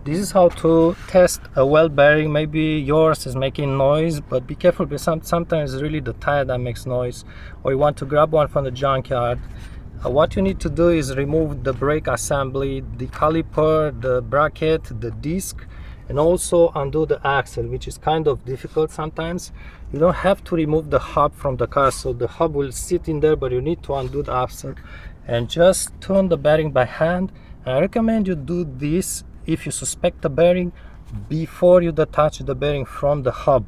This is how to test a well bearing. Maybe yours is making noise, but be careful because sometimes really the tire that makes noise, or you want to grab one from the junkyard. What you need to do is remove the brake assembly, the caliper, the bracket, the disc, and also undo the axle, which is kind of difficult sometimes. You don't have to remove the hub from the car, so the hub will sit in there, but you need to undo the axle and just turn the bearing by hand. I recommend you do this if you suspect the bearing before you detach the bearing from the hub,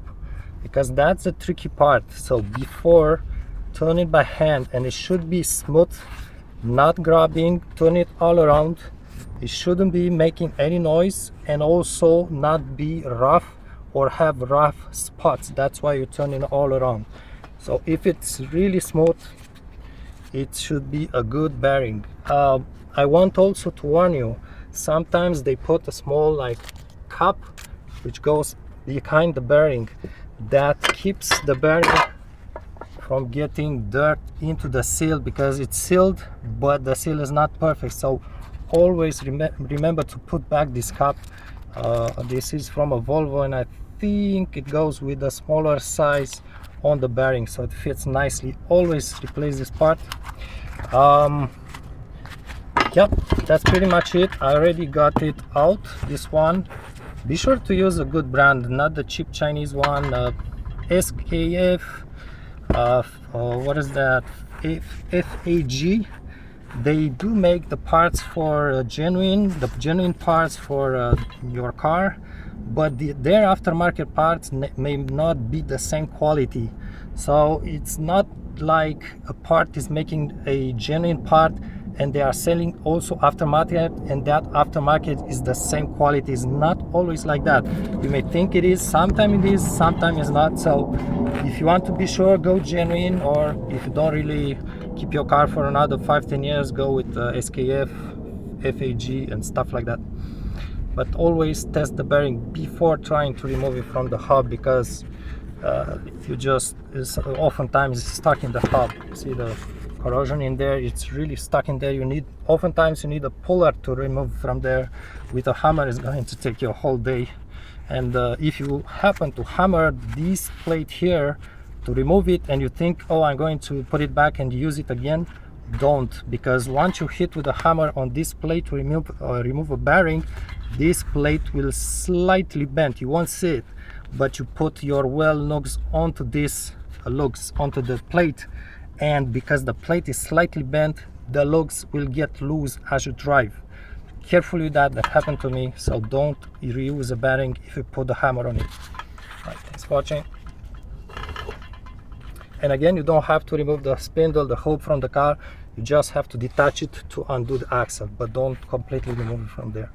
because that's the tricky part. So before, turn it by hand, and it should be smooth, not grabbing. Turn it all around. It shouldn't be making any noise, and also not be rough or have rough spots. That's why you turn it all around. So if it's really smooth, it should be a good bearing. I want also to warn you, sometimes they put a small like cup which goes behind the bearing that keeps the bearing from getting dirt into the seal, because it's sealed but the seal is not perfect. So always remember to put back this cup. This is from a Volvo, and I think it goes with a smaller size on the bearing, so it fits nicely. Always replace this part. Yep, that's pretty much it. I already got it out, this one. Be sure to use a good brand, not the cheap Chinese one. SKF, what is that, FAG. They do make the parts for the genuine parts for your car, but their aftermarket parts may not be the same quality. So it's not like a part is making a genuine part and they are selling also aftermarket, and that aftermarket is the same quality. It's not always like that. You may think it is, sometimes it is, sometimes it's not. So if you want to be sure, go genuine, or if you don't really keep your car for another 5-10 years, go with SKF, FAG and stuff like that. But always test the bearing before trying to remove it from the hub, because if you just, oftentimes it's stuck in the hub. See the corrosion in there, it's really stuck in there. Oftentimes you need a puller to remove from there. With a hammer it's going to take you a whole day. And if you happen to hammer this plate here to remove it, and you think, oh, I'm going to put it back and use it again, don't, because once you hit with a hammer on this plate to remove a bearing, this plate will slightly bend. You won't see it, but you put your well lugs onto this onto the plate, and because the plate is slightly bent, the lugs will get loose as you drive. Carefully with that happened to me, so don't reuse a bearing if you put the hammer on it. Right, thanks for watching. And again, you don't have to remove the spindle, the hub from the car. You just have to detach it to undo the axle, but don't completely remove it from there.